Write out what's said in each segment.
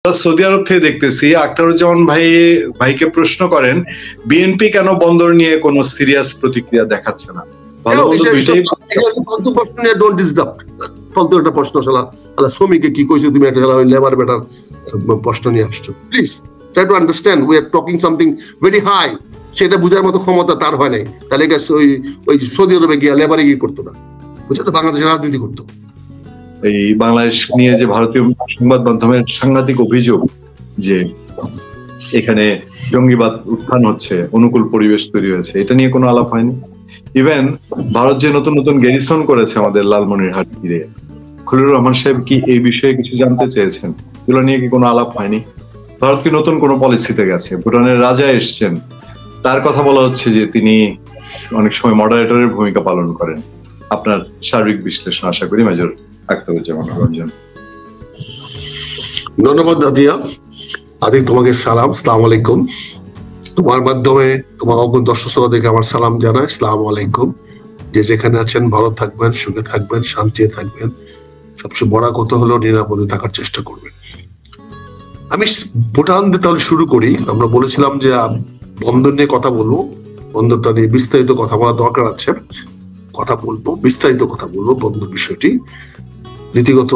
Saudi আরব থেকে দেখতেছি আখতারুজ্জামান ভাইকে প্রশ্ন করেন বিএনপি কেন বন্দর নিয়ে কোনো সিরিয়াস প্রতিক্রিয়া দেখাচ্ছে না। ভালো মন্দ দুইটাই ফালতু প্রশ্ন নিয়ে ডোন্ট ডিস্টার্ব। ফালতু একটা প্রশ্ন শালা শ্রমিককে কি কইছো তুমি, একটা লেবার বেটার প্রশ্ন নিয়ে আসছো। Please try to understand we are talking something very high. সেটা বুঝার মতো ক্ষমতা তার হয় নাই, তাহলে ওই সৌদি আরবে গিয়া লেবারে গিয়ে করতো না, বুঝছো, বাংলাদেশের রাজনীতি করতো। এই বাংলাদেশ নিয়ে যে ভারতীয় সংবাদ মাধ্যমের সাংঘাতিক অভিযোগ যে এখানে জঙ্গিবাদ উত্থান হচ্ছে, অনুকূল পরিবেশ তৈরি হয়েছে, এটা নিয়ে কোনো আলাপ হয়নি। ইভেন ভারত যে নতুন নতুন গ্যারিসন করেছে আমাদের লালমনিরহাট তীরে, খলিলুর রহমান সাহেব কি এই বিষয়ে কিছু জানতে চেয়েছেন? এগুলো নিয়ে কি কোনো আলাপ হয়নি? ভারত কি নতুন কোনো পলিসিতে গেছে? ভুটানের রাজা এসছেন, তার কথা বলা হচ্ছে যে তিনি অনেক সময় মডারেটরের ভূমিকা পালন করেন। আপনার সার্বিক বিশ্লেষণ আশা করি মেজর আখতারুজ্জামান রঞ্জন। ধন্যবাদ দাদিয়া। আদি তোমাকে সালাম, আসসালামু আলাইকুম। তোমার মাধ্যমে তোমার অগণ দর্শক শ্রোতাদেরকে আমার সালাম জানাই, আসসালামু আলাইকুম। যে যেখানে আছেন ভালো থাকবেন, সুখে থাকবেন, শান্তিতে থাকবেন, সবচেয়ে বড় কথা হলো নিরাপদে থাকার চেষ্টা করবেন। আমি ভুটান দিয়ে তাহলে শুরু করি। আমরা বলেছিলাম যে বন্দর নিয়ে কথা বলবো, বন্দরটা নিয়ে বিস্তারিত কথা বলা দরকার আছে, কথা বলবো, বিস্তারিত কথা বলবো বন্দর বিষয়টি, নীতিগত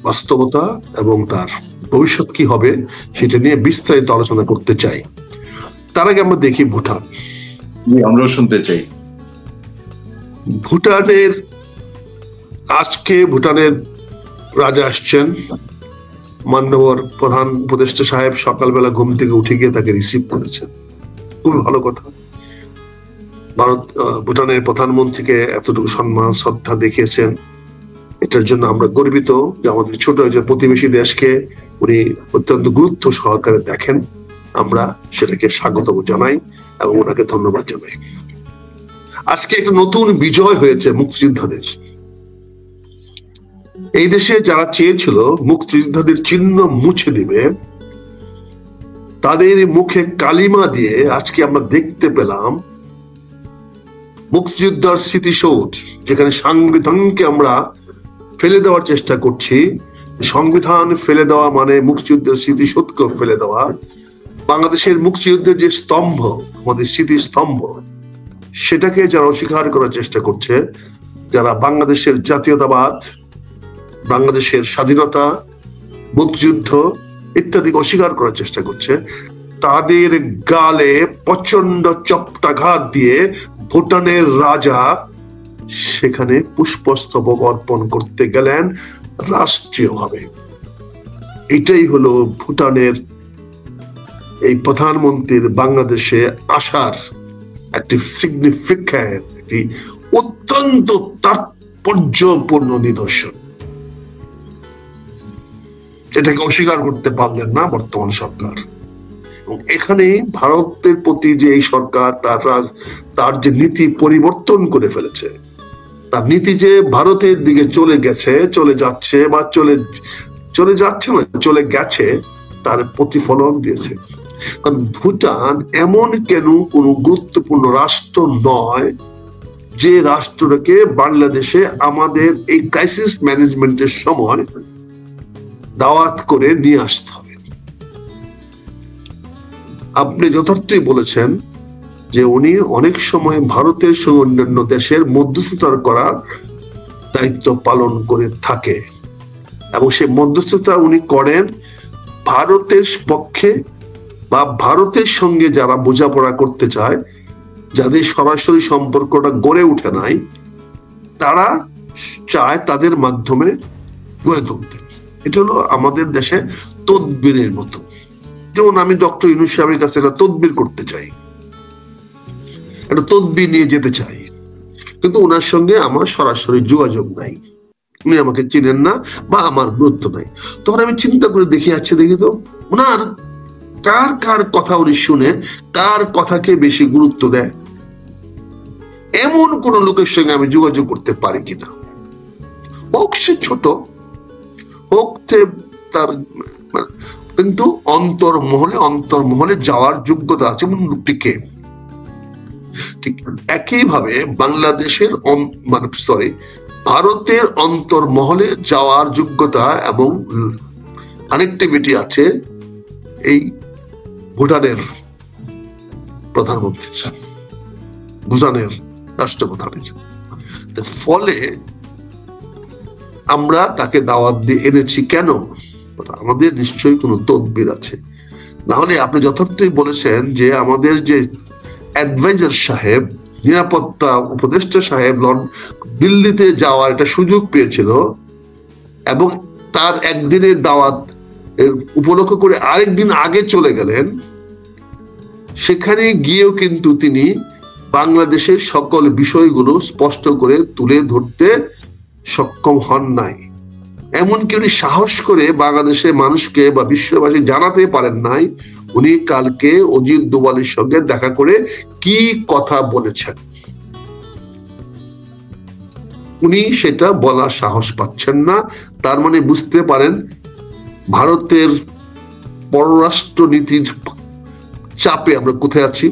বাস্তবতা এবং তার ভবিষ্যৎ কি হবে সেটা নিয়ে বিস্তারিত আলোচনা করতে চাই। তার আগে আমরা দেখি ভুটান। আমরাও শুনতে চাই। ভুটানের আজকে ভুটানের রাজা আসছেন, মান্যবর প্রধান উপদেষ্টা সাহেব সকালবেলা ঘুম থেকে উঠে গিয়ে তাকে রিসিভ করেছেন, খুবই ভালো কথা। ভারত ভুটানের প্রধানমন্ত্রীকে এতটুকু সম্মান শ্রদ্ধা দেখিয়েছেন, এটার জন্য আমরা গর্বিত যে আমাদের ছোট একজন প্রতিবেশী দেশকে উনি অত্যন্ত গুরুত্ব সহকারে দেখেন। আমরা সেটাকে স্বাগত জানাই এবং ওনাকে ধন্যবাদ জানাই। আজকে একটা নতুন বিজয় হয়েছে মুক্তিযোদ্ধাদের। এই দেশে যারা চেয়েছিল মুক্তিযোদ্ধাদের চিহ্ন মুছে দিবে, তাদের মুখে কালিমা দিয়ে আজকে আমরা দেখতে পেলাম মুক্তিযোদ্ধার স্মৃতিসৌধ, যেখানে সংবিধানকে আমরা ফেলে দেওয়ার চেষ্টা করছি। সংবিধান ফেলে দেওয়া মানে মুক্তিযুদ্ধের স্মৃতিসৌধকে ফেলে দেওয়া। বাংলাদেশের মুক্তিযুদ্ধের যে স্তম্ভ, আমাদের স্মৃতিস্তম্ভ, সেটাকে যারা অস্বীকার করার চেষ্টা করছে, যারা বাংলাদেশের জাতীয়তাবাদ, বাংলাদেশের স্বাধীনতা, মুক্তিযুদ্ধ ইত্যাদিকে অস্বীকার করার চেষ্টা করছে, তাদের গালে প্রচন্ড চপটাঘাত দিয়ে ভুটানের রাজা সেখানে পুষ্পস্তবক অর্পণ করতে গেলেন রাষ্ট্রীয়ভাবে। এটাই হলো ভুটানের এই প্রধানমন্ত্রীর বাংলাদেশে আসার একটি সিগনিফিক্যান্ট, একটি অত্যন্ত তাৎপর্যপূর্ণ নিদর্শন। এটাকে অস্বীকার করতে পারলেন না বর্তমান সরকার। এবং এখানে ভারতের প্রতি যে এই সরকার তার যে নীতি পরিবর্তন করে ফেলেছে, তার নীতি যে ভারতের দিকে চলে গেছে, চলে যাচ্ছে বা চলে যাচ্ছে না, চলে গেছে, তার প্রতিফলন দিয়েছে। কারণ ভুটান এমন কেন কোন গুরুত্বপূর্ণ রাষ্ট্র নয় যে রাষ্ট্রটাকে বাংলাদেশে আমাদের এই ক্রাইসিস ম্যানেজমেন্টের সময় দাওয়াত করে নিয়ে আসতে হবে। আপনি যথার্থই বলেছেন যে উনি অনেক সময় ভারতের সঙ্গে অন্যান্য দেশের মধ্যস্থতা করার দায়িত্ব পালন করে থাকে এবং সেই মধ্যস্থতা উনি করেন ভারতের পক্ষে বা ভারতের সঙ্গে যারা বোঝাপড়া করতে চায়, যাদের সরাসরি সম্পর্কটা গড়ে উঠে নাই, তারা চায় তাদের মাধ্যমে গড়ে তুলতে। এটা হলো আমাদের দেশে তদবিরের মতো। যেমন আমি ডক্টর ইউনূস সাহেবের কাছে একটা তদবির করতে চাই, একটা তদবির নিয়ে যেতে চাই, কিন্তু ওনার সঙ্গে আমার সরাসরি যোগাযোগ নাই, উনি আমাকে চিনেন না বা আমার গুরুত্ব নাই। তখন আমি চিন্তা করে দেখি তো ওনার কার কথা উনি শুনে, কার কথাকে বেশি গুরুত্ব দেয়, এমন কোন লোকের সঙ্গে আমি যোগাযোগ করতে পারি কিনা। হোক সে ছোট, হোক তার কিন্তু অন্তর্মহলে যাওয়ার যোগ্যতা আছে এমন লোকটিকে। ঠিক একইভাবে বাংলাদেশের ভারতের অন্তর্মহলে যাওয়ার যোগ্যতা এবং কানেক্টিভিটি আছে এই ভুটানের প্রধানমন্ত্রীর, ভুটানের রাষ্ট্রপ্রধানের। ফলে আমরা তাকে দাওয়াত দিয়ে এনেছি কেন? আমাদের নিশ্চয়ই কোনো তদবির আছে, না হলে আপনি যথার্থই বলেছেন যে আমাদের যে অ্যাডভাইজার সাহেব, নিরাপত্তা উপদেষ্টা সাহেব দিল্লিতে যাওয়ার একটা সুযোগ পেয়েছিল এবং তার একদিনের দাওয়াত উপলক্ষ করে আরেকদিন আগে চলে গেলেন, সেখানে গিয়েও কিন্তু তিনি বাংলাদেশের সকল বিষয়গুলো স্পষ্ট করে তুলে ধরতে সক্ষম হন নাই। এমনকি উনি সাহস করে বাংলাদেশের মানুষকে বা বিশ্ববাসী জানাতে পারেন নাই উনি কালকে অজিত দোভালের সঙ্গে দেখা করে কি কথা বলেছেন। উনি সেটা বলার সাহস পাচ্ছেন না। তার মানে বুঝতে পারেন ভারতের পররাষ্ট্র নীতির চাপে আমরা কোথায় আছি।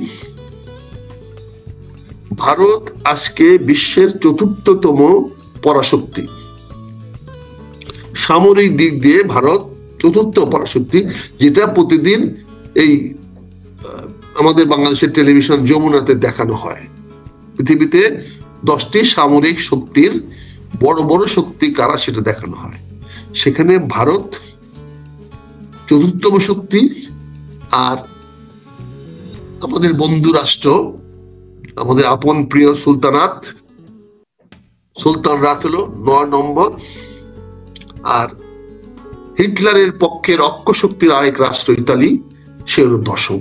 ভারত আজকে বিশ্বের ৪র্থতম পরাশক্তি, সামরিক দিক দিয়ে ভারত ৪র্থ পরাশক্তি, যেটা প্রতিদিন এই আমাদের বাংলাদেশের টেলিভিশন যমুনাতে দেখানো হয়। পৃথিবীতে 10টি সামরিক শক্তির বড় বড় শক্তি কারা সেটা দেখানো হয়। সেখানে ভারত ৪র্থতম শক্তি, আর আমাদের বন্ধু রাষ্ট্র, আমাদের আপন প্রিয় সুলতানরাত হলো ৯ নম্বর, আর হিটলারের পক্ষের অক্ষ শক্তির আরেক রাষ্ট্র ইতালি, সে হলো ১০ম।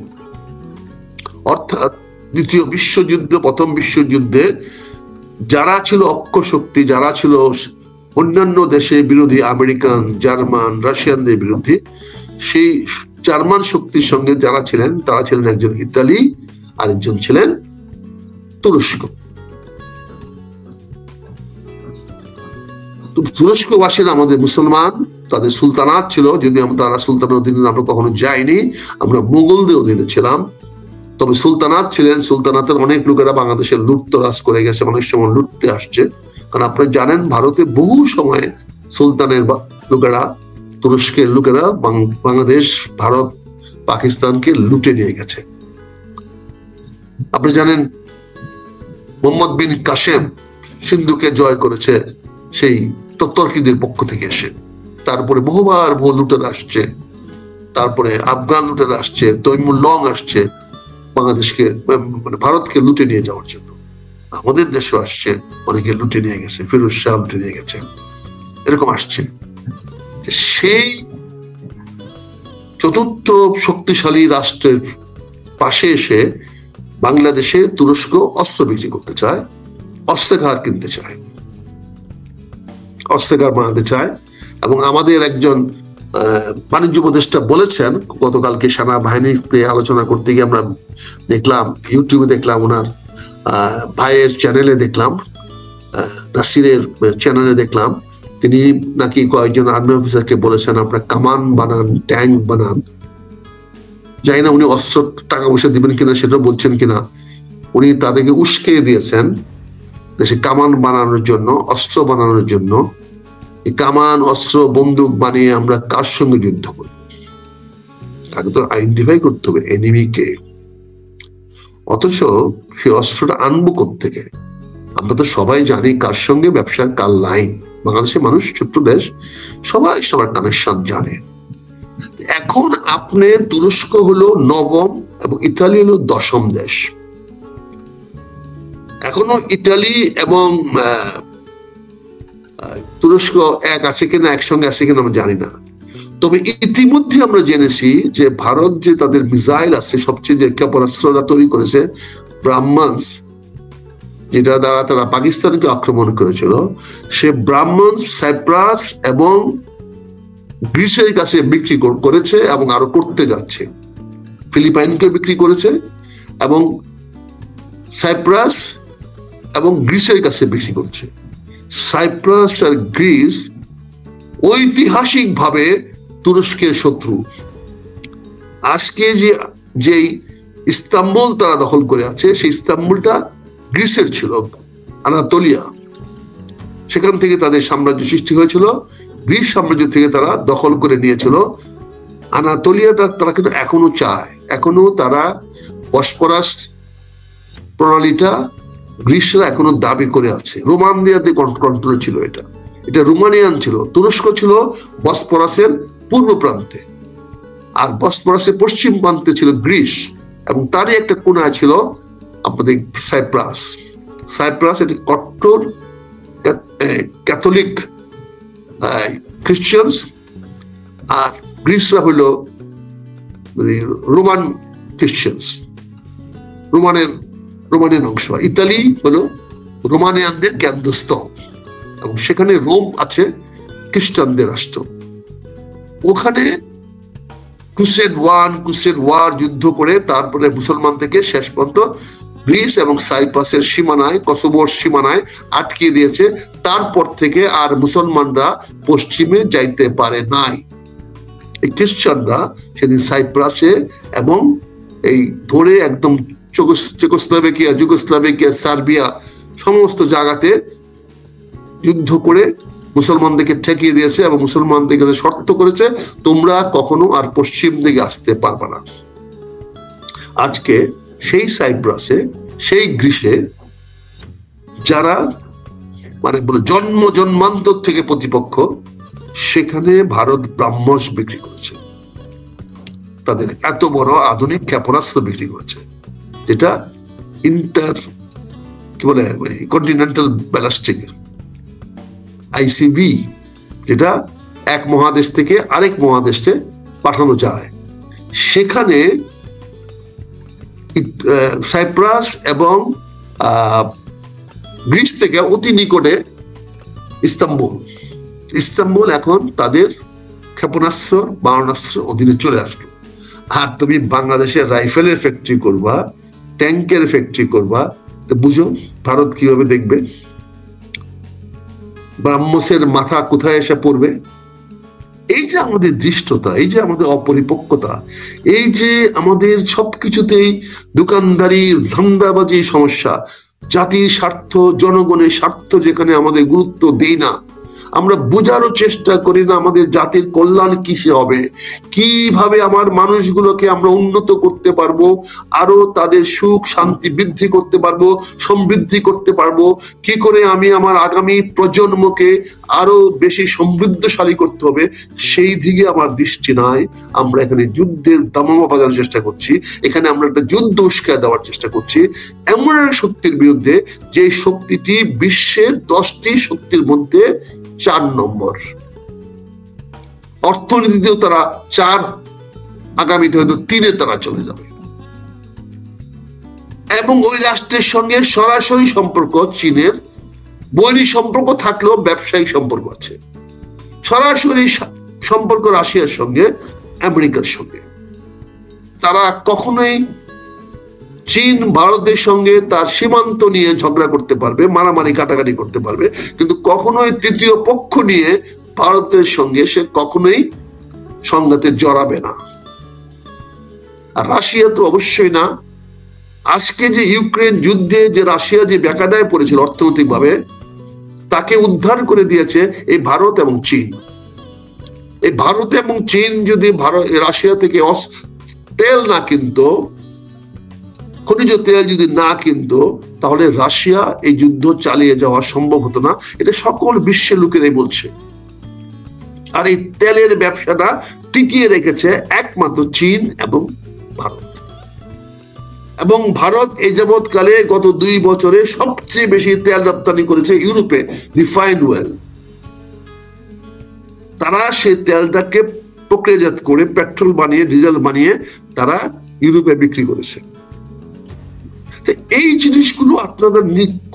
অর্থাৎ দ্বিতীয় বিশ্বযুদ্ধ, প্রথম বিশ্বযুদ্ধে যারা ছিল অক্ষ শক্তি, যারা ছিল অন্যান্য দেশের বিরোধী, আমেরিকান, জার্মান, রাশিয়ানদের বিরুদ্ধে, সেই জার্মান শক্তির সঙ্গে যারা ছিলেন তারা ছিলেন একজন ইতালি, আরেকজন ছিলেন তুরস্ক। তুরস্কবাসীরা আমাদের মুসলমান, তাদের সুলতানাত ছিল, যদি তারা সুলতানের অধীনে আমরা কখনো যাইনি, আমরা মুঘলদের অধীনে ছিলাম। তবে সুলতানাত ছিলেন, সুলতানাতের অনেক লোকেরা বাংলাদেশে লুটতরাজ করে গেছে, অনেক সময় লুটতে আসছে। কারণ আপনারা জানেন ভারতে বহু সময় সুলতানের লোকেরা, তুরস্কের লোকেরা বাংলাদেশ, ভারত, পাকিস্তানকে লুটে নিয়ে গেছে। আপনি জানেন মোহাম্মদ বিন কাসেম সিন্ধুকে জয় করেছে সেই তর্কিদের পক্ষ থেকে এসে। তারপরে বহুবার বহু লুটেরা আসছে, তারপরে আফগান লুটেরা আসছে, তৈমুর লং আসছে বাংলাদেশকে, মানে ভারতকে লুটে নিয়ে যাওয়ার জন্য। আমাদের দেশে আসছে, অনেকে লুটে নিয়ে গেছে, ফিরোজ শাহ লুটে নিয়ে গেছে, এরকম আসছে। সেই ৪র্থ শক্তিশালী রাষ্ট্রের পাশে এসে বাংলাদেশে তুরস্ক অস্ত্র বিক্রি করতে চায়, অস্ত্রাগার কিনতে চায়, অস্ত্রাগার বানাতে চায়। এবং আমাদের একজন বাণিজ্য উপদেষ্টা বলেছেন, গতকালকে সেনাবাহিনীতে আলোচনা করতে গিয়ে আমরা দেখলাম, ইউটিউবে দেখলাম, ওনার ভাইয়ের চ্যানেলে দেখলাম, নাসিরের চ্যানেলে দেখলাম, তিনি নাকি কয়েকজন আর্মি অফিসারকে বলেছেন আপনারা কামান বানান, ট্যাঙ্ক বানান। জানি না উনি অস্ত্র টাকা পয়সা দিবেন কিনা সেটা বলছেন কিনা। উনি তাদেরকে উস্কে দিয়েছেন দেশে কামান বানানোর জন্য, অস্ত্র বানানোর জন্য। এই কামান, অস্ত্র, বন্দুক বানিয়ে আমরা কার সঙ্গে যুদ্ধ করি? আগে তো আইডেন্টিফাই করতে হবে এনিমিকে। অথচ সেই অস্ত্রটা আনবো কোত্থেকে? আমরা তো সবাই জানি কার সঙ্গে ব্যবসার কার লাইন। বাংলাদেশের মানুষ, ছোট্ট দেশ, সবাই সবার কানেকশন জানে। এখন আপনি তুরস্ক হলো ৯ম এবং ইতালি হলো ১০ম দেশ। এখনো ইতালি এবং তুরস্ক এক আছে কিনা, একসঙ্গে আছে কিনা আমরা জানি না। তবে ইতিমধ্যে আমরা জেনেছি যে ভারত যে তাদের মিসাইল আছে, সবচেয়ে যে ক্ষেপণাস্ত্রটা তৈরি করেছে ব্রাহ্মণস, যেটা দ্বারা তারা পাকিস্তানকে আক্রমণ করেছিল, সে ব্রাহ্মণস সাইপ্রাস এবং গ্রিসের কাছে বিক্রি করেছে এবং আরো করতে যাচ্ছে। ফিলিপাইনকে বিক্রি করেছে এবং সাইপ্রাস এবং গ্রিসের কাছে বিক্রি করছে। সাইপ্রাস আর গ্রিস ঐতিহাসিকভাবে তুরস্কের শত্রু। আজকে যে ইস্তাম্বুল তারা দখল করে আছে, সেই ইস্তাম্বুলটা গ্রিসের ছিল, আনাতোলিয়া। সেখান থেকে তাদের সাম্রাজ্য সৃষ্টি হয়েছিল। গ্রিস সাম্রাজ্য থেকে তারা দখল করে নিয়েছিল। আনাতোলিয়াটা তারা কিন্তু এখনো চায়, এখনো তারা বসপরাস প্রণালীটা গ্রিসরা এখনো দাবি করে আছে। রোমানদের কন্ট্রোল ছিল, এটা রোমানিয়ান ছিল। তুরস্ক ছিল বসপরাসের পূর্ব প্রান্তে, আর বসপরাসের পশ্চিম প্রান্তে ছিল গ্রিস, এবং তারই একটা কোণায় ছিল আমাদের সাইপ্রাস। সাইপ্রাস একটি কট্টর ক্যাথলিক খ্রিস্টানস, আর গ্রিসরা হইল রোমান খ্রিস্টানস, রোমানিয়ান অংশ। ইতালি হলো রোমানিয়ানদের কেন্দ্রস্থল, এবং সেখানে রোম আছে খ্রিস্টানদের রাষ্ট্র। ওখানে ক্রুসেড ওয়ার যুদ্ধ করে তারপরে মুসলমান থেকে শেষ পর্যন্ত গ্রিস এবং সাইপ্রাসের সীমানায়, কসোভোর সীমানায় আটকিয়ে দিয়েছে। তারপর থেকে আর মুসলমানরা পশ্চিমে যাইতে পারে নাই। এই খ্রিস্টানরা সেদিন সাইপ্রাসে এবং এই ধরে একদম যুগোস্লাভিয়া, সার্বিয়া সমস্ত জায়গাতে যুদ্ধ করে মুসলমানদেরকে ঠেকিয়ে দিয়েছে, এবং মুসলমানদের কাছে শর্ত করেছে, তোমরা কখনো আর পশ্চিম দিকে আসতে পারবে না। আজকে সেই সাইপ্রাসে, সেই গ্রিসে যারা মানে বলে জন্মান্তর থেকে প্রতিপক্ষ, সেখানে ভারত ব্রাহ্মস বিক্রি করেছে, তাদের এত বড় আধুনিক ক্ষেপণাস্ত্র বিক্রি করেছে, যেটা কন্টিনেন্টাল ব্যালিস্টিক ICV, যেটা এক মহাদেশ থেকে আরেক মহাদেশে পাঠানো যায়। সেখানে সাইপ্রাস এবং গ্রিস থেকে অতি নিকটে ইস্তাম্বুল এখন তাদের ক্ষেপণাস্ত্র মারণাস্ত্র অধীনে চলে আসলো। আর তুমি বাংলাদেশের রাইফেলের ফ্যাক্টরি করবা, ট্যাঙ্কের ফ্যাক্টরি করবা, তো বুঝো ভারত কিভাবে দেখবে, ব্রাহ্মসের মাথা কোথায় এসে পড়বে। এই যে আমাদের দৃষ্টতা, এই যে আমাদের অপরিপক্কতা, এই যে আমাদের সবকিছুতেই দোকানদারি, ধান্দাবাজি সমস্যা, জাতির স্বার্থ, জনগণের স্বার্থ যেখানে আমাদের গুরুত্ব দেই না, আমরা বোঝারও চেষ্টা করি না আমাদের জাতির কল্যাণ কিসে হবে, কিভাবে আমার মানুষগুলোকে আমরা উন্নত করতে পারবো, আরো তাদের সুখ শান্তি বৃদ্ধি করতে পারবো, সমৃদ্ধি করতে পারবো, কি করে আমি আমার আগামী প্রজন্মকে আরো বেশি সমৃদ্ধশালী করতে হবে, সেই দিকে আমার দৃষ্টি নাই। আমরা এখানে যুদ্ধের দামামা বাজানোর চেষ্টা করছি, এখানে আমরা একটা যুদ্ধ উস্কায় দেওয়ার চেষ্টা করছি এমন এক শক্তির বিরুদ্ধে, যে শক্তিটি বিশ্বের 10টি শক্তির মধ্যে 4 নম্বর। অর্থনীতিতেও তারা 4, আগামীতে হয়তো 3-এ তারা চলে যাবে। এবং ওই রাষ্ট্রের সঙ্গে সরাসরি সম্পর্ক চীনের, বৈরী সম্পর্ক থাকলেও ব্যবসায়িক সম্পর্ক আছে। সরাসরি সম্পর্ক রাশিয়ার সঙ্গে, আমেরিকার সঙ্গে। তারা কখনোই চীন ভারতের সঙ্গে তার সীমান্ত নিয়ে ঝগড়া করতে পারবে, মারামারি কাটাকাটি করতে পারবে, কিন্তু কখনোই তৃতীয় পক্ষ নিয়ে ভারতের সঙ্গে সে কখনোই সংঘাতে জড়াবে না। আর রাশিয়া তো অবশ্যই না। আজকে যে ইউক্রেন যুদ্ধে যে রাশিয়া যে বেকায়দায় পড়েছিল অর্থনৈতিকভাবে, তাকে উদ্ধার করে দিয়েছে এই ভারত এবং চীন। এই ভারত এবং চীন যদি রাশিয়া থেকে তেল না কিনতো, খনিজ তেল যদি না কিনতো, তাহলে রাশিয়া এই যুদ্ধ চালিয়ে যাওয়া সম্ভব হতো না। এটা সকল বিশ্বের লোকেরাই বলছে। আর এই তেলের ব্যবসাটা টিকিয়ে রেখেছে একমাত্র চীন এবং ভারত। এবং ভারত এই যাবৎকালে গত 2 বছরে সবচেয়ে বেশি তেল রপ্তানি করেছে ইউরোপে, রিফাইন্ড ওয়েল। তারা সেই তেলটাকে প্রক্রিয়াজাত করে পেট্রোল বানিয়ে, ডিজেল বানিয়ে তারা ইউরোপে বিক্রি করেছে। এই জিনিসগুলো আপনাদের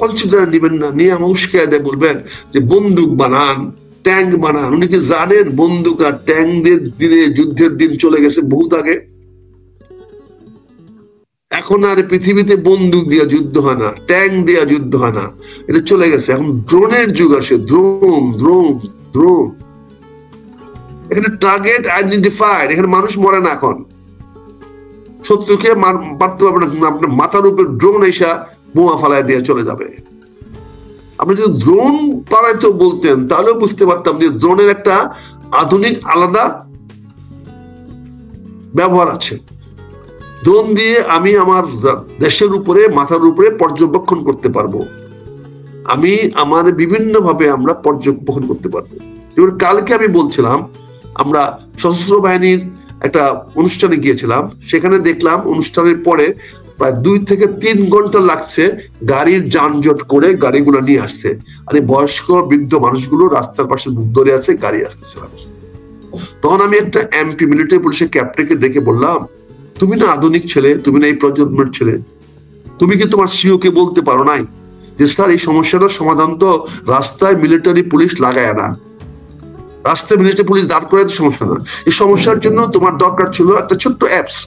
কনসিডার নেবেন না, নিয়ে আমার উস্কায় দেয়, বলবেন যে বন্দুক বানান, ট্যাঙ্ক বানান। উনি কি জানেন বন্দুক আর ট্যাঙ্কদের দিনে, যুদ্ধের দিন চলে গেছে বহুত আগে। এখন আর পৃথিবীতে বন্দুক দিয়ে যুদ্ধ হয় না, ট্যাঙ্ক দিয়ে যুদ্ধ হয় না, এটা চলে গেছে। এখন ড্রোনের যুগ আসে, ড্রোন। এখানে টার্গেট আইডেন্টিফাইড, এখানে মানুষ মরে না। এখন শত্রুকে মারতে পারবে না, আপনার মাথার উপর ড্রোন এসে বোমা ফালায় দিয়ে চলে যাবে। আপনি যদি ড্রোন পাড়াইতে বলতেন তাহলেও বুঝতে পারতাম যে ড্রোনের একটা আধুনিক আলাদা ব্যবহার আছে। ড্রোন দিয়ে আমি আমার দেশের উপরে, মাথার উপরে পর্যবেক্ষণ করতে পারবো, আমি আমার বিভিন্ন ভাবে আমরা পর্যবেক্ষণ করতে পারবো। এবার কালকে আমি বলছিলাম, আমরা সশস্ত্র বাহিনীর একটা অনুষ্ঠানে গিয়েছিলাম, সেখানে দেখলাম অনুষ্ঠানের পরে প্রায় 2 থেকে 3 ঘন্টা লাগছে গাড়ির যানজট করে গাড়িগুলো নিয়ে আসছে। আর এই বয়স্ক বৃদ্ধ মানুষগুলো রাস্তার পাশে ধরে আছে, গাড়ি আসতেছে। তখন আমি একটা এমপি মিলিটারি পুলিশের ক্যাপ্টেনকে ডেকে বললাম, তুমি না আধুনিক ছেলে, তুমি না এই প্রজন্মের ছেলে, তুমি কি তোমার সিও কে বলতে পারো নাই যে স্যার এই সমস্যাটার সমাধান তো রাস্তায় মিলিটারি পুলিশ লাগায় না, রাস্তায় মিলিটারি পুলিশ দাঁড় করে সমস্যা না, এই সমস্যার জন্য তোমার দরকার ছিল একটা ছোট্ট অ্যাপস।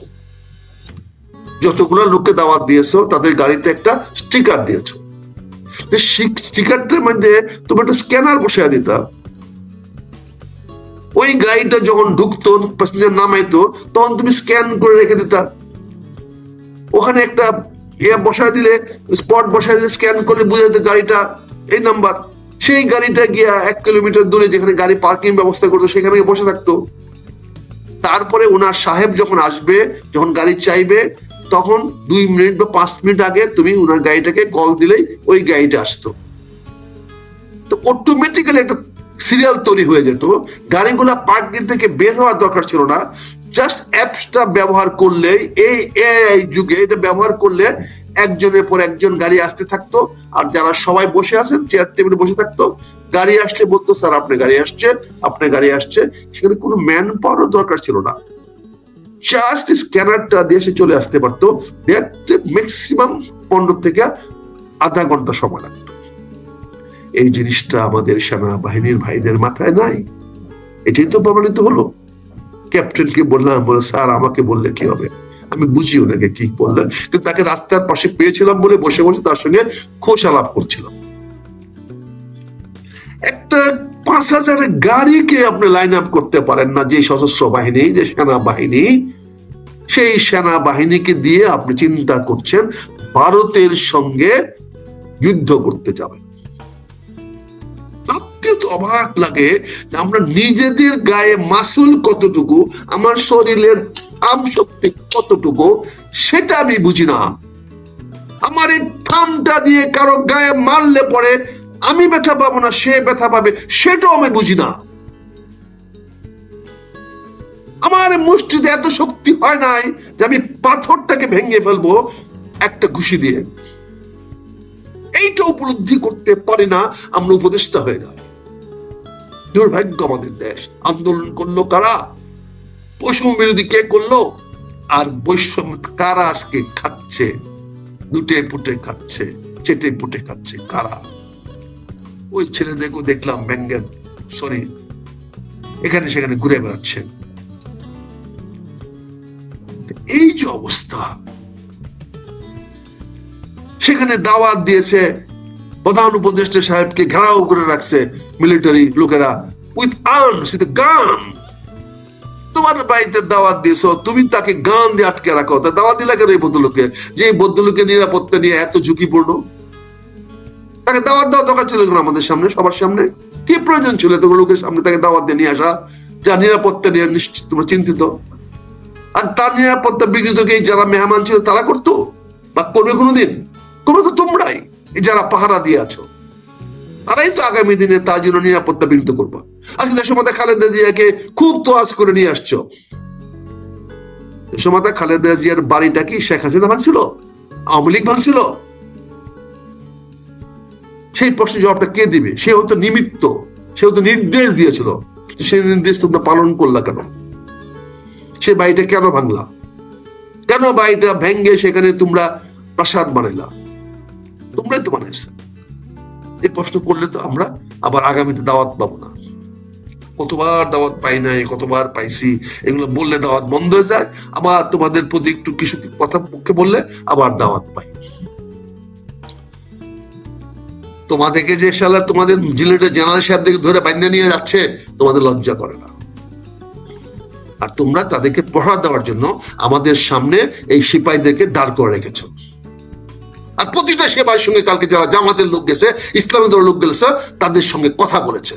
যতগুলো লোককে দাওয়াত দিয়েছো তাদের গাড়িতে একটা স্টিকার দিয়েছো, স্টিকারটার মধ্যে তুমি একটা স্ক্যানার বসায় দিতা, ওই গাড়িটা যখন ঢুকতো, প্যাসেঞ্জার নামাইতো, তখন তুমি স্ক্যান করে রেখে দিতা। ওখানে একটা বসায় দিলে, স্পট বসায় দিলে, স্ক্যান করলে বুঝে যেত গাড়িটা এই নাম্বার। সেই গাড়িটা গিয়া 1 কিলোমিটার দূরে যেখানে গাড়ি পার্কিং ব্যবস্থা করতো সেখানে বসে থাকতো। তারপরে ওনার সাহেব যখন আসবে, যখন গাড়ি চাইবে, তখন 2 মিনিট বা 5 মিনিট আগে তুমি ওনার গাড়িটাকে কল দিলেই ওই গাড়িটা আসতো। তো অটোমেটিক্যালি একটা সিরিয়াল তৈরি হয়ে যেত, গাড়িগুলা পার্কিং থেকে বের হওয়ার দরকার ছিল না। জাস্ট অ্যাপসটা ব্যবহার করলে, এই এআই যুগে এটা ব্যবহার করলে একজনের পর একজন গাড়ি আসতে থাকতো, আর যারা সবাই বসে আছেন চেয়ার টেবিলে বসে থাকতো, গাড়ি আসলে বলতো স্যার আপনি গাড়ি আসছে, আপনি গাড়ি আসছে। সেখানে কোনো ম্যান পাওয়ারও দরকার ছিল না, জাস্ট স্ক্যানারটা দিয়ে সে চলে আসতে পারতো। ম্যাক্সিমাম 15 থেকে আধা ঘন্টা সময় লাগতো। এই জিনিসটা আমাদের সেনাবাহিনীর ভাইদের মাথায় নাই, এটাই তো প্রমাণিত হলো। ক্যাপ্টেনকে বললাম, বলে স্যার আমাকে বললে কি হবে, আমি বুঝি ওনাকে কি বললেন, কিন্তু তাকে রাস্তার পাশে পেয়েছিলাম বলে বসে বসে তার সঙ্গে খোশ আলাপ করছিলাম। একটা 5000 গাড়িকে আপনি লাইন আপ করতে পারেন না, যে সশস্ত্র বাহিনী, যে সেনাবাহিনী, সেই সেনাবাহিনীকে দিয়ে আপনি চিন্তা করছেন ভারতের সঙ্গে যুদ্ধ করতে যাবেন। অবাক লাগে যে আমরা নিজেদের গায়ে মাসুল কতটুকু, আমার শরীরের থাম শক্তি কতটুকু, সেটা আমি বুঝি না। আমার এই থামটা দিয়ে কারো গায়ে মারলে পরে আমি ব্যথা পাবো না, সে ব্যথা পাবে, সেটাও আমি বুঝি না। আমার মুষ্টিতে এত শক্তি হয় নাই যে আমি পাথরটাকে ভেঙে ফেলবো একটা ঘুষি দিয়ে। এইটা উপলব্ধি করতে পারি না, আমরা উপদেষ্টা হয়ে যাই। দুর্ভাগ্য আমাদের দেশ। আন্দোলন করলো কারা? বৈষম্য বিরোধী কে করলো? আর বৈষম্য কারা আজকে খাচ্ছে? লুটে পুটে খাচ্ছে, চেটে পুটে খাচ্ছে কারা? ওই ছেলেদেরকে দেখলাম ব্যাঙ্গের শরীর, এখানে সেখানে ঘুরে বেড়াচ্ছেন। এই যে অবস্থা, সেখানে দাওয়াত দিয়েছে, প্রধান উপদেষ্টা সাহেবকে ঘেরাও করে রাখছে মিলিটারি লোকেরা উইথ আর্মস, উইথ গান। তোমার বাড়িতে দাওয়াত দিয়েছো, তুমি তাকে গান দিয়ে আটকে রাখো। তা দাওয়াত দিলা কেন এই ভদ্রলোককে? যে এই ভদ্রলোকের নিরাপত্তা নিয়ে এত ঝুঁকিপূর্ণ, তাকে দাওয়াত দেওয়া দরকার ছিল না আমাদের সামনে, সবার সামনে? কি প্রয়োজন ছিল এত লোকের সামনে তাকে দাওয়াত দিয়ে নিয়ে আসা, যা নিরাপত্তা নিয়ে নিশ্চিত তোমরা চিন্তিত? আর তার নিরাপত্তা বিঘ্নিতকে যারা মেহমান ছিল তারা করতো বা করবে কোনোদিন? করবে তো তোমরাই, যারা পাহারা দিয়ে আছো, তারাই তো আগামী দিনে তার জন্য নিরাপত্তা বিঘ্নিত করবা। আজকে দেশমাতা খালেদা জিয়াকে খুব তোয়াজ করে নিয়ে আসছো। দেশমাতা খালেদা জিয়ার বাড়িটা কি শেখ হাসিনা ভাঙছিল? আওয়ামী লীগ ভাঙছিল? সেই প্রশ্নের জবাবটা কে দিবে? সে হয়তো নিমিত্ত, সে হয়তো নির্দেশ দিয়েছিল, সেই নির্দেশ তোমরা পালন করলা কেন? সে বাড়িটা কেন ভাঙলা? কেন বাড়িটা ভেঙ্গে সেখানে তোমরা প্রাসাদ বানাইলা? তোমরাই তো বানাইছো। এই প্রশ্ন করলে তো আমরা আবার আগামীতে দাওয়াত পাবো না। কতবার দাওয়াত পাই নাই, কতবার পাইছি, এগুলো বললে দাওয়াত বন্ধ হয়ে যায়, আবার তোমাদের প্রতি একটু কিছু কথা পক্ষে বললে আবার দাওয়াত পাই। তোমাদেরকে যে শালা তোমাদের জিলেটের জেনারেল সাহেবদেরকে ধরে বাইন্দা নিয়ে যাচ্ছে, তোমাদের লজ্জা করে না? আর তোমরা তাদেরকে পড়া দেওয়ার জন্য আমাদের সামনে এই সিপাহীদেরকে দাঁড় করে রেখেছো। আর প্রতিটা সেবার সঙ্গে কালকে যারা জামাতের লোক গেছে, ইসলামী দলের লোক গেছে, তাদের সঙ্গে কথা বলেছে।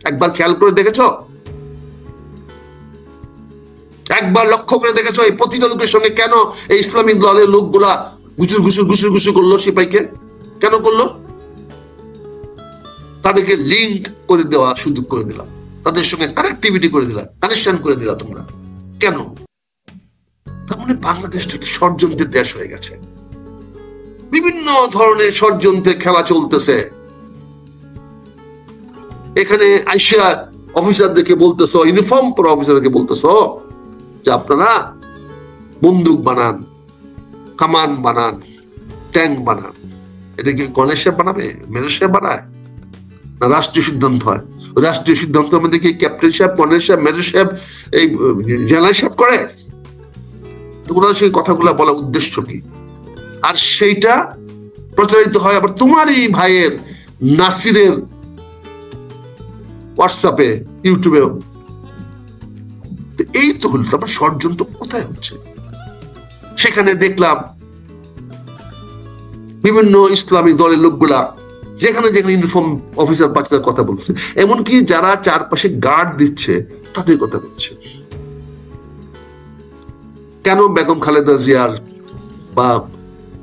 একবার খেয়াল করে দেখেছ? একবার লক্ষ্য করে দেখেছো এই প্রতিটা লোকের সঙ্গে কেন এই ইসলামিক দলের লোকগুলা ঘুষুর করলো সিপাইকে? কেন করলো? তাদেরকে লিঙ্ক করে দেওয়া সুযোগ করে দিলাম, তাদের সঙ্গে কানেক্টিভিটি করে দিলাম, কানেকশন করে দিলাম। তোমরা কেন? তার মানে বাংলাদেশটা একটি ষড়যন্ত্রের দেশ হয়ে গেছে। বিভিন্ন ধরনের ষড়যন্ত্রের খেলা চলতেছে। এখানে আইসা অফিসারদেরকে বলতেছো, ইউনিফর্ম পরা অফিসারদেরকে বলতেছো যে আপনারা বন্দুক বানান, কামান বানান, ট্যাঙ্ক বানান। এটা কি গণেশ সাহেব বানাবে, মেজর সাহেব বানায়, না রাষ্ট্রীয় সিদ্ধান্ত হয়? রাষ্ট্রীয় সিদ্ধান্তের মধ্যে কি ক্যাপ্টেন সাহেব, গণেশ সাহেব, মেজর সাহেব, এই জেনারেল সাহেব করে? ওরা সেই কথাগুলো বলার উদ্দেশ্য কি? আর সেইটা প্রচারিত হয় আবার তোমারই ভাইয়ের নাসিরের হোয়াটসঅ্যাপে, ইউটিউবে। এই তো হলো তারপর ষড়যন্ত্র কোথায় হচ্ছে। সেখানে দেখলাম বিভিন্ন ইসলামিক দলের লোকগুলা যেখানে যেখানে ইউনিফর্ম অফিসার বাচ্চাদের কথা বলছে, এমনকি যারা চারপাশে গার্ড দিচ্ছে তাদের কথা বলছে। কেন বেগম খালেদা জিয়ার বা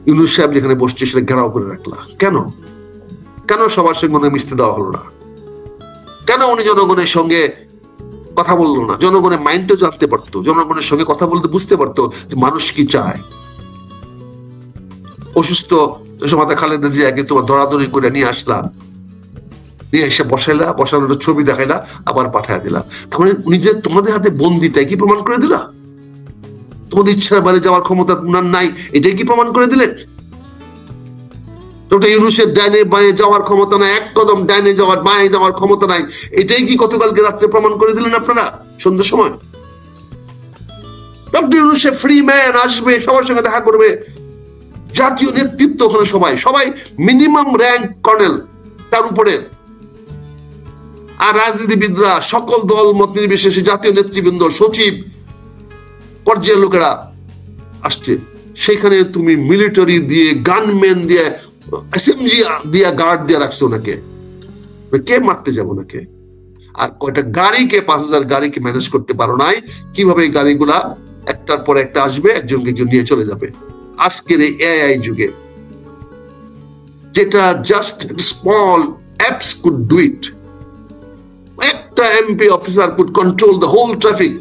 ইউনূস সাহেব যেখানে বসছে সেটা ঘেরাও করে রাখলা? কেন? কেন সবার সঙ্গে মিশতে দেওয়া হলো না? কেন উনি জনগণের সঙ্গে কথা বললো না? জনগণের মাইন্ডও জানতে পারতো, জনগণের সঙ্গে কথা বলতে বুঝতে পারতো যে মানুষ কি চায়। অসুস্থ মাতা খালেদা জিয়াকে তোমার দরাদরি করে নিয়ে আসলাম, নিয়ে এসে বসাইলা, বসানোর ছবি দেখাইলা, আবার পাঠায় দিলা। তার মানে উনি যে তোমাদের হাতে বন্দি, তাই কি প্রমাণ করে দিলা? তোমাদের ইচ্ছার বাইরে যাওয়ার ক্ষমতা উনার নাই, এটাই কি প্রমাণ করে দিলেন? ডক্টর ইউনূসের ডাইনে বাঁয়ে যাওয়ার ক্ষমতা নাই, এক কদম ডাইনে যাওয়ার বাঁয়ে যাওয়ার ক্ষমতা নাই, এটাই কি গতকালকে রাত্রে প্রমাণ করে দিলেন আপনারা সন্ধ্যার সময়? ডক্টর ইউনূস ফ্রি ম্যান, আসবে, সবার সঙ্গে দেখা করবে, জাতীয় নেতৃত্ব ওখানে সবাই মিনিমাম র্যাঙ্ক কর্নেল, তার উপরে। আর রাজনীতিবিদরা, সকল দল মত নির্বিশেষে জাতীয় নেতৃবৃন্দ, সচিব পর্যায়ের লোকেরা আসছে। সেখানে তুমি মিলিটারি দিয়ে, গানম্যান দিয়ে, এসএমজি দিয়ে গার্ড দিয়ে রাখছো ওনাকে। কে মারতে যাবো নাকি? আর কয়টা গাড়িকে, 5000 গাড়িকে ম্যানেজ করতে পারো নাই। কিভাবে এই গাড়িগুলা একটার পর একটা আসবে, একজনকে একজন নিয়ে চলে যাবে। আজকের এই এআই যুগে যেটা just small apps could do it, একটা MP officer could control the whole traffic.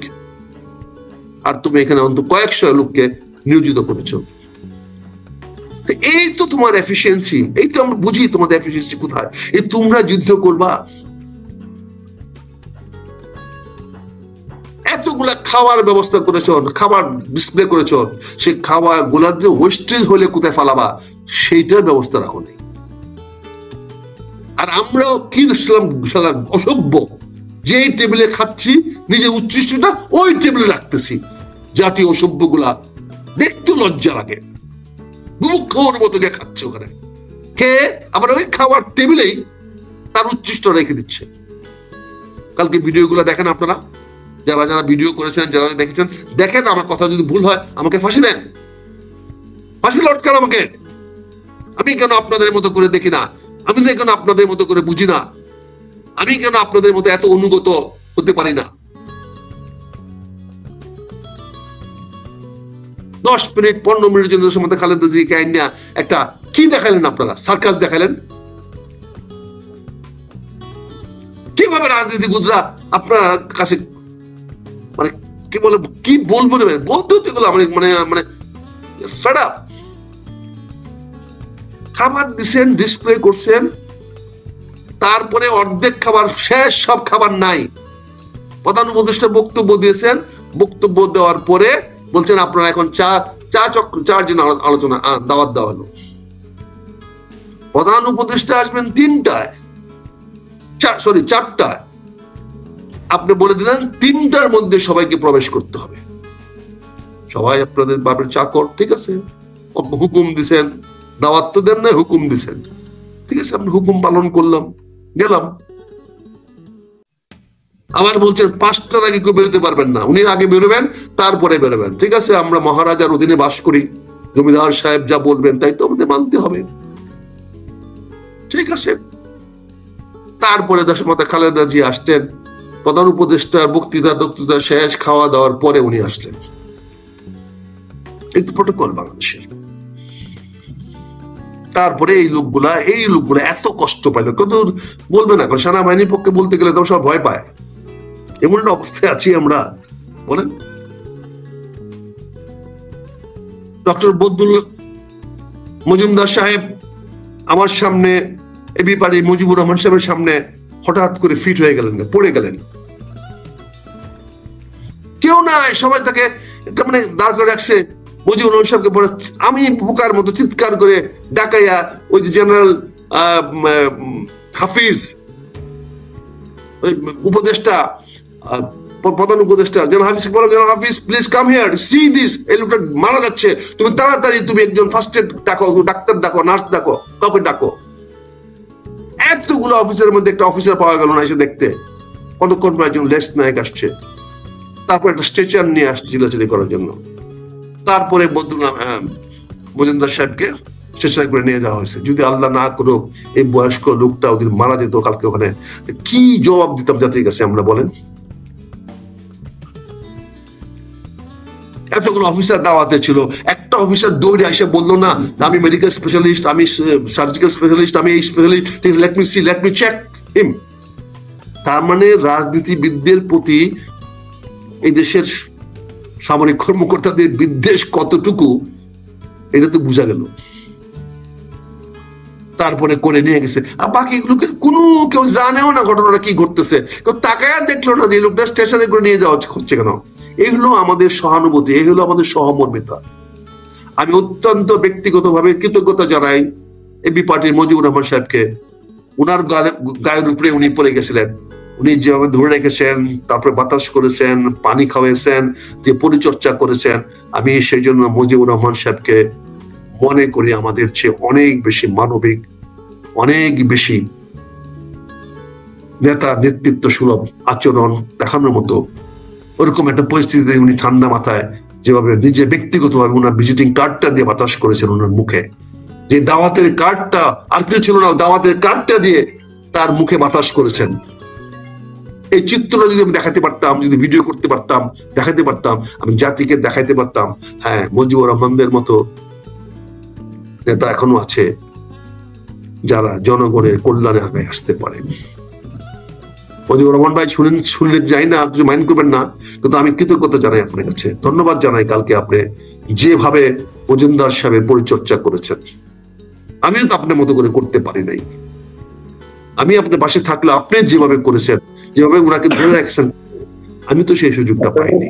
আর তুমি এখানে অন্তত কয়েকশো লোককে নিয়োজিত করেছো। এই তো তোমার এফিসিয়েন্সি। এই তো আমরা বুঝি তোমাদের এফিসিয়েন্সি কোথায়। এই তোমরা যুদ্ধ করবা, এতগুলা খাওয়ার ব্যবস্থা করেছো, খাবার ডিসপ্লে করেছো, সেই খাওয়া গুলা যে ওয়েস্টেজ হলে কোথায় ফালাবা সেইটার ব্যবস্থা রাখো নেই। আর আমরাও কি ইসলাম অসভ্য, যে টেবিলে খাচ্ছি নিজের উচ্ছিষ্টটা ওই টেবিলে রাখতেছি। জাতীয় অসভ্য গুলা দেখতে লজ্জা লাগে, বুভুক্ষর মতো যে খাচ্ছে ওখানে, খেয়ে আবার ওই খাওয়ার টেবিলেই তার উচ্ছিষ্ট রেখে দিচ্ছে। কালকে ভিডিও গুলা দেখেন আপনারা, যারা যারা ভিডিও করেছেন, যারা দেখেছেন, দেখেন। আমার কথা যদি ভুল হয় আমাকে ফাঁসি দেন, ফাঁসি লটকান আমাকে। আমি কেন আপনাদের মতো করে দেখি না? আমি কেন আপনাদের মতো করে বুঝি না? আমি কেন আপনাদের মতো এত অনুগত হতে পারি না? 10 মিনিট 15 মিনিটের জন্য সময় খালেদা জিয়াকে আইনা একটা কি দেখালেন আপনারা? সার্কাস দেখালেন। কিভাবে রাজনীতিবিদরা আপনার কাছে মানে কি বলে, কি বলবো, বলতে এগুলো মানে মানে ফেড আপ। খাবার দিচ্ছেন, ডিসপ্লে করছেন, তারপরে অর্ধেক খাবার শেষ, সব খাবার নাই। প্রধান উপদেষ্টা বক্তব্য দিয়েছেন, বক্তব্য দেওয়ার পরে বলছেন আপনারা এখন চার জন আলোচনা দাওয়াত দেওয়া হলো। প্রধান উপদেষ্টা আসবেন 3টায়, 4টায়। আপনি বলে দিলেন 3টার মধ্যে সবাইকে প্রবেশ করতে হবে। সবাই আপনাদের বাপের চাকর, ঠিক আছে, হুকুম দিছেন, দাওয়াত তো দেন না, হুকুম দিছেন, ঠিক আছে, আপনি হুকুম পালন করলাম, গেলাম। আবার বলছেন 5টার আগে কেউ বেরোতে পারবেন না, উনি আগে বেরোবেন, তারপরে বেরোবেন। ঠিক আছে, আমরা মহারাজার অধীনে বাস করি, জমিদার সাহেব যা বলবেন তাই তো আমাদের মানতে হবে, ঠিক আছে। তারপরে দেশমাতা খালেদা জিয়া আসতেন, প্রধান উপদেষ্টার বক্তৃতা শেষ, খাওয়া দাওয়ার পরে উনি আসলেন। এই তো প্রটোকল বাংলাদেশের। তারপরে এই লোকগুলা এত কষ্ট পাইলো, কিন্তু বলবে না, সেনাবাহিনীর পক্ষে বলতে গেলে তো সব ভয় পায়। এমন একটা অবস্থায় আছি আমরা, বলেন। ডক্টর বদরুল মজুমদার সাহেব আমার সামনে, এবি পার্টি মুজিবুর রহমান সাহেবের সামনে হঠাৎ করে ফিট হয়ে গেলেন, পড়ে গেলেন। কেউ নাই, সবাই তাকে মানে দাঁড় করে রাখছে। মুজিবুর রহমান সাহেবকে পরে আমি বোকার মতো চিৎকার করে ডাকাইয়া ওই যে জেনারেল হাফিজ, ওই উপদেষ্টা, প্রধান উপদেষ্টা জেনারেল হাফিজ বলো, general Hafiz please come here, see this, এই লোকটা মারা যাচ্ছে, তুমি তাড়াতাড়ি তুমি একজন ফার্স্ট এড ডাকো, ডাক্তার ডাকো, নার্স ডাকো, কাউকে ডাকো। এতগুলো অফিসারের মধ্যে একটা অফিসার পাওয়া গেল না এসে দেখতে। কতক্ষণ পর একজন লেস নায়ক আসছে, তারপর একটা স্ট্রেচার নিয়ে আসছে চিল্লাচিল্লি করার জন্য। তারপরে মজুমদার সাহেবকে স্ট্রেচার করে নিয়ে যাওয়া হয়েছে। যদি আল্লাহ না করুক এই বয়স্ক লোকটা ওদের মারা যেত কালকে, ওখানে কি জবাব দিতাম জাতির কাছে আমরা, বলেন। এতগুলো অফিসার দাওয়াতে ছিল, একটা অফিসার দৌড়ে এসে বললো না আমি মেডিকেল স্পেশালিস্ট, আমি সার্জিক্যাল স্পেশালিস্ট, আমি এই specialist, let me see, let me check him. তার মানে রাজনীতিবিদদের প্রতি এই দেশের সামরিক কর্মকর্তাদের বিদ্বেষ কতটুকু, এটা তো বোঝা গেল। তারপরে করে নিয়ে গেছে, আর বাকিগুলোকে কোনো কেউ জানেও না ঘটনাটা কি ঘটতেছে, কেউ তাকায়া দেখলো না যে লোকটা স্টেশনে করে নিয়ে যাওয়া হচ্ছে কেন। এই হলো আমাদের সহানুভূতি, এই হলো আমাদের সহমর্মিতা। আমি অত্যন্ত ব্যক্তিগতভাবে কৃতজ্ঞতা জানাই এবি পার্টির মুজিবুর রহমান সাহেবকে। উনার গায়ের উপরে উনি পড়ে গেছিলেন, উনি যেভাবে ধরে রেখেছেন, তারপরে বাতাস করেছেন, পানি খাওয়াইছেন, যে পরিচর্যা করেছেন, আমি সেই জন্য মুজিবুর রহমান সাহেবকে মনে করি আমাদের চেয়ে অনেক বেশি মানবিক, অনেক বেশি নেতা নেতৃত্ব সুলভ আচরণ দেখানোর মতো। ওরকম একটা পরিস্থিতিতে উনি ঠান্ডা মাথায় যেভাবে নিজে ব্যক্তিগতভাবে ওনার ভিজিটিং কার্ডটা দিয়ে বাতাস করেছেন ওনার মুখে, যে দাওয়াতের কার্ডটা আর কিছু ছিল না, দাওয়াতের কার্ডটা দিয়ে তার মুখে বাতাস করেছেন। এই চিত্রটা যদি আমি দেখাতে পারতাম, যদি ভিডিও করতে পারতাম, দেখাতে পারতাম, আমি জাতিকে দেখাইতে পারতাম, হ্যাঁ মুজিবুর রহমানদের মতো নেতা এখনো আছে যারা জনগণের কল্যাণে আগায় আসতে পারে। মুজিবুর রহমান ভাই শুনলে যাই না, কিছু মাইন্ড করবেন না, কিন্তু আমি কৃতজ্ঞতা জানাই আপনার কাছে, ধন্যবাদ জানাই কালকে আপনি যেভাবে মজুমদার সাহেবের পরিচর্যা করেছেন। আমিও তো আপনার মতো করে করতে পারি নাই। আমি আপনার পাশে থাকলে আপনি যেভাবে করেছেন, যেভাবে ওনাকে ধরে রাখছেন, আমি তো সেই সুযোগটা পাইনি।